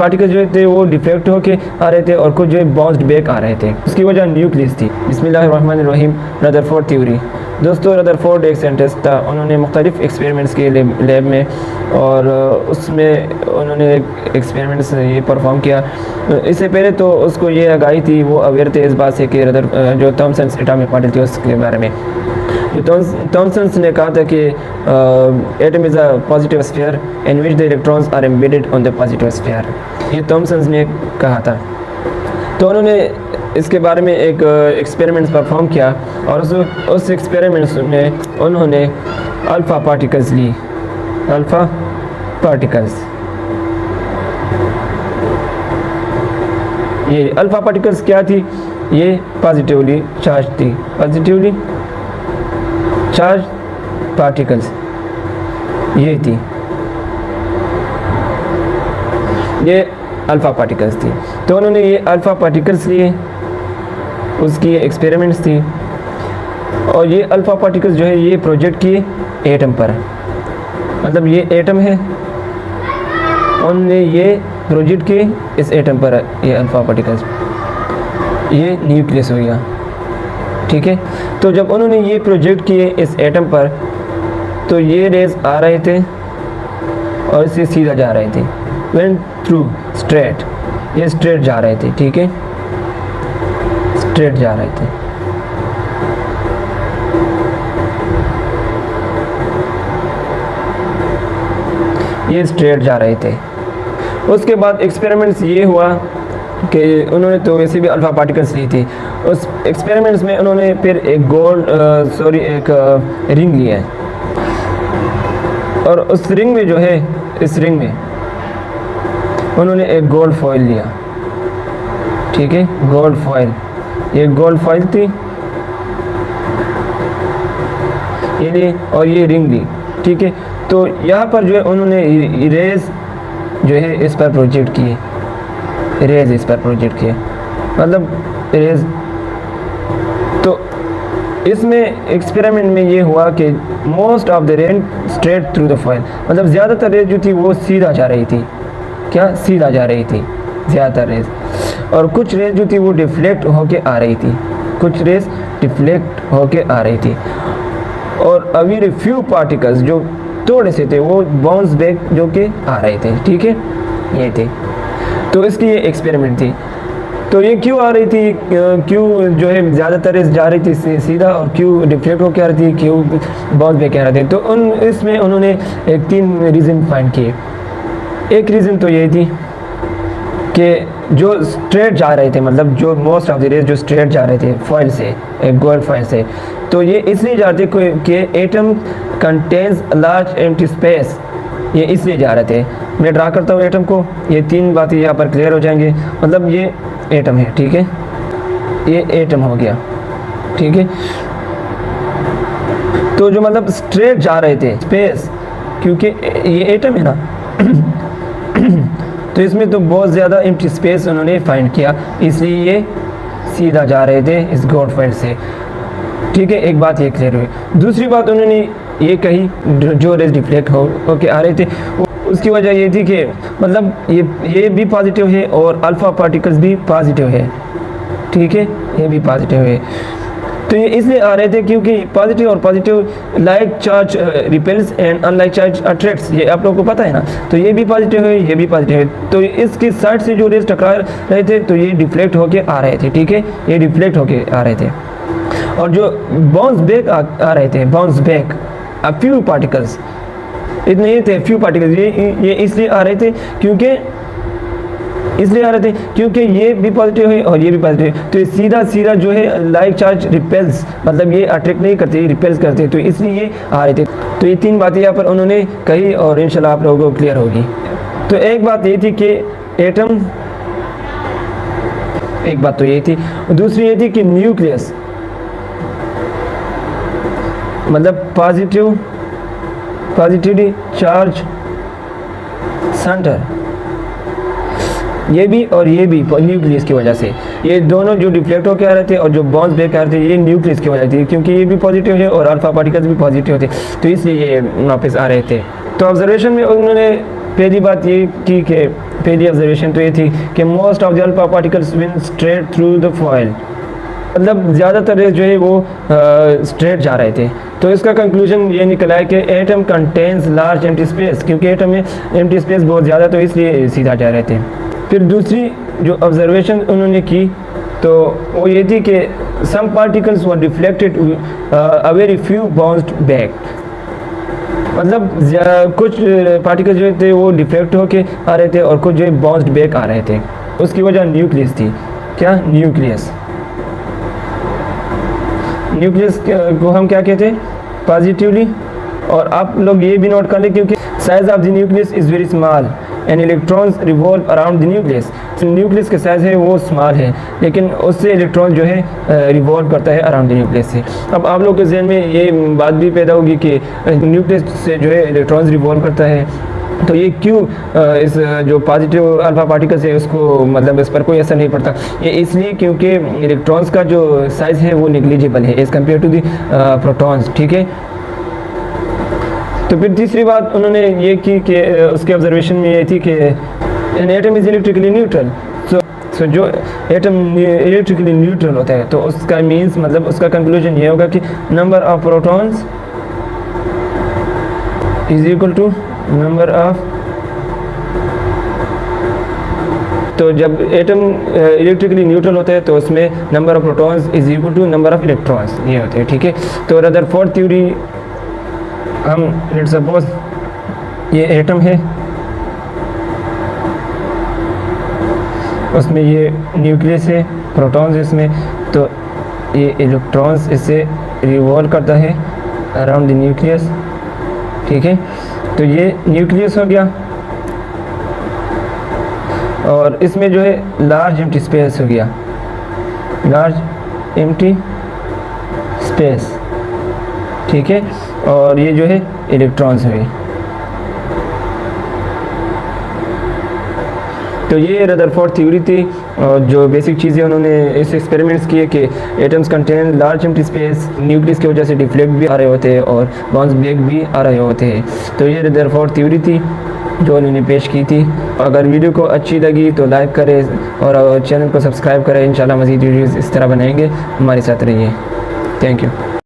Particles जो थे वो डिफ्लेक्ट होके आ रहे थे और कुछ जो है बाउंस्ड बैक आ रहे थे। उसकी वजह न्यूक्लियस थी। बिस्मिल्लाहिर्रहमानिर्रहीम। Rutherford theory. दोस्तों रदरफोर्ड एक साइंटिस्ट था, उन्होंने मुख्तलिफ एक्सपेरिमेंट्स किए लैब में और उसमें उन्होंने एक्सपेरिमेंट्स ये परफॉर्म किया। इससे पहले तो उसको ये आगाही थी, वो अवेयर थे इस बात से कि जो थॉमसन्स एटॉमिक मॉडल थी उसके बारे में। थॉमसन्स ने कहा था कि atom is a positive sphere in which the electrons are embedded on the positive sphere, ये थॉमसन्स ने कहा था। तो उन्होंने इसके बारे में एक एक्सपेरिमेंट्स परफॉर्म किया और उस एक्सपेरिमेंट्स में उन्होंने अल्फ़ा पार्टिकल्स ली। अल्फ़ा पार्टिकल्स, ये अल्फ़ा पार्टिकल्स क्या थी? ये पॉजिटिवली चार्ज थी, पॉजिटिवली चार्ज पार्टिकल्स ये थी, ये अल्फ़ा पार्टिकल्स थी। तो उन्होंने ये अल्फ़ा पार्टिकल्स लिए, उसकी एक्सपेरिमेंट्स थी और ये अल्फ़ा पार्टिकल्स जो है ये प्रोजेक्ट किए एटम पर। मतलब ये एटम है, उन्होंने ये प्रोजेक्ट किए इस एटम पर, ये अल्फ़ा पार्टिकल्स, ये न्यूक्लियस हो गया, ठीक है। तो जब उन्होंने ये प्रोजेक्ट किए इस एटम पर तो ये रेज आ रहे थे और इससे सीधा जा रहे थे, वेंट थ्रू स्ट्रेट, ये स्ट्रेट जा रहे थे, ठीक है, स्ट्रेट जा रहे थे। ये स्ट्रेट जा रहे थे। उसके बाद एक्सपेरिमेंट्स ये हुआ कि उन्होंने तो वैसे भी अल्फ़ा पार्टिकल्स ली थी। उस एक्सपेरिमेंट्स में उन्होंने फिर एक एक रिंग लिया है और उस रिंग में जो है, इस रिंग में उन्होंने एक गोल्ड फॉइल लिया, ठीक है, गोल्ड फॉइल, ये गोल्ड फॉइल थी, ये ली और ये रिंग ली, ठीक है। तो यहाँ पर जो है उन्होंने रेज जो है इस पर प्रोजेक्ट किए, रेज इस पर प्रोजेक्ट किए, मतलब रेज। तो इसमें एक्सपेरिमेंट में ये हुआ कि most of the rays straight through the foil, मतलब ज़्यादातर रेज जो थी वो सीधा जा रही थी, क्या सीधा जा रही थी ज़्यादातर रेज, और कुछ रेज जो थी वो डिफ्लेक्ट होके आ रही थी, कुछ रेज डिफ्लेक्ट होके आ रही थी। और अभी फ्यू पार्टिकल्स जो थोड़े से थे वो बाउंस बैक जो कि आ रहे थे, ठीक है, ये थे। तो इसकी ये एक्सपेरिमेंट थी। तो ये क्यों आ रही थी, क्यों जो है ज़्यादातर जा रही थी सीधा और क्यों डिफ्लेक्ट होकर आ रही थी, क्यों बाउंस बैक आ रहे थे। तो इसमें उन्होंने एक 3 रीज़न फाइंड किए। एक रीज़न तो ये थी कि जो स्ट्रेट जा रहे थे, मतलब जो मोस्ट ऑफ द रेज जो स्ट्रेट जा रहे थे फॉइल से, एक गोल्ड फॉइल से, तो ये इसलिए जा रहे थे कि atom contains large empty space, ये इसलिए जा रहे थे। मैं ड्रा करता हूँ एटम को, ये 3 बातें यहाँ पर क्लियर हो जाएंगे। मतलब ये एटम है, ठीक है, ये एटम हो गया, ठीक है। तो जो मतलब स्ट्रेट जा रहे थे स्पेस, क्योंकि ये एटम है ना तो इसमें तो बहुत ज़्यादा एम्प्टी स्पेस उन्होंने फाइंड किया, इसलिए ये सीधा जा रहे थे इस गोल्ड फॉइल से, ठीक है। एक बात ये क्लियर हुई। दूसरी बात उन्होंने ये कही, जो रेज डिफ्लेक्ट होके आ रहे थे उसकी वजह ये थी कि मतलब ये भी पॉजिटिव है और अल्फ़ा पार्टिकल्स भी पॉजिटिव है, ठीक है, ये भी पॉजिटिव है। तो ये इसलिए आ रहे थे क्योंकि पॉजिटिव और positive like charge repels and unlike charge attracts, ये आप लोगों को पता है ना। तो ये भी पॉजिटिव है, ये भी पॉजिटिव है। तो इसके साइड से जो रेज टकरा रहे थे तो ये डिफ्लेक्ट होके आ रहे थे, ठीक है, ये डिफ्लेक्ट होके आ रहे थे। और जो बाउंस बैक आ रहे थे, bounce back a few particles, इतने ही थे फ्यू पार्टिकल्स, ये इसलिए आ रहे थे क्योंकि ये भी पॉजिटिव है और ये भी पॉजिटिव है। तो ये सीधा सीधा जो है लाइक चार्ज रिपेल्स, मतलब ये अट्रैक्ट नहीं करते, रिपेल्स करते, तो इसलिए ये आ रहे थे। तो ये 3 बातें यहाँ पर उन्होंने कही और इंशाल्लाह आप लोगों को क्लियर होगी। तो एक बात ये थी कि एटम, एक बात तो ये थी, दूसरी ये थी कि न्यूक्लियस मतलब पॉजिटिवली चार्ज सेंटर, ये भी और ये भी न्यूक्लियस की वजह से, ये दोनों जो डिफ्लेक्ट होकर आ रहे थे और जो बाउंस बैक आ रहे थे ये न्यूक्लियस की वजह थी, क्योंकि ये भी पॉजिटिव है और अल्फा पार्टिकल्स भी पॉजिटिव थे, तो इसलिए ये वापस आ रहे थे। तो ऑब्जर्वेशन में उन्होंने पहली बात ये की कि पहली ऑब्जर्वेशन तो ये थी कि most of the alpha particles win straight through the foil, मतलब ज़्यादातर रेज जो है वो स्ट्रेट जा रहे थे। तो इसका कंक्लूजन ये निकला है कि atom contains large empty space, क्योंकि एटम में एम्प्टी स्पेस बहुत ज़्यादा, तो इसलिए सीधा जा रहे थे। फिर दूसरी जो ऑब्जर्वेशन उन्होंने की तो वो ये थी कि some particles were reflected a very few bounced back, मतलब कुछ पार्टिकल जो थे वो डिफ्लेक्ट होके आ रहे थे और कुछ जो है बाउंस्ड बैक आ रहे थे। उसकी वजह न्यूक्लियस थी। क्या? न्यूक्लियस। न्यूक्लियस को हम क्या कहते हैं? पॉजिटिवली। और आप लोग ये भी नोट कर लें क्योंकि size of the nucleus is very small and electrons revolve around the nucleus. Nucleus का साइज़ है वो स्मॉल है, लेकिन उससे इलेक्ट्रॉन जो है रिवॉल्व करता है अराउंड द न्यूक्लियस से। अब आप लोग के जहन में ये बात भी पैदा होगी कि न्यूक्लियस से जो है इलेक्ट्रॉन्स रिवॉल्व करता है, तो ये क्यों इस जो पॉजिटिव अल्फा पार्टिकल्स है उसको मतलब इस पर कोई असर नहीं पड़ता? ये इसलिए क्योंकि इलेक्ट्रॉन्स का जो साइज़ है वो निग्लिजिबल है as compare to the protons. ठीक है। तो फिर तीसरी बात उन्होंने ये की कि उसके ऑब्जर्वेशन में ये थी कि an atom is electrically neutral. So जो एटम इलेक्ट्रिकली न्यूट्रल होता है तो उसका मीन्स मतलब उसका कंक्लूजन ये होगा कि number of protons is equal to number of, तो जब एटम इलेक्ट्रिकली न्यूट्रल होता है तो उसमें number of protons is equal to number of electrons ये होते हैं। ठीक है। तो रदरफोर्ड थ्योरी, हम लेट सपोज ये एटम है, उसमें ये न्यूक्लियस है, प्रोटॉन्स इसमें, तो ये इलेक्ट्रॉन्स इससे रिवॉल्व करता है अराउंड द न्यूक्लियस। ठीक है। तो ये न्यूक्लियस हो गया और इसमें जो है लार्ज एम्प्टी स्पेस हो गया, लार्ज एम्प्टी स्पेस। ठीक है। और ये जो है इलेक्ट्रॉन्स हुए। तो ये रदरफोर्ड थ्योरी थी और जो बेसिक चीज़ें उन्होंने इस एक्सपेरिमेंट्स किए कि atoms contain large empty space, nucleus की वजह से डिफ्लेक्ट भी आ रहे होते हैं और बाउंस बैक भी आ रहे होते हैं। तो ये रदरफोर्ड थ्योरी थी जो उन्होंने पेश की थी। अगर वीडियो को अच्छी लगी तो लाइक करें और चैनल को सब्सक्राइब करें। इंशाल्लाह मज़ीद वीडियोज़ इस तरह बनाएंगे, हमारे साथ रहिए। Thank you.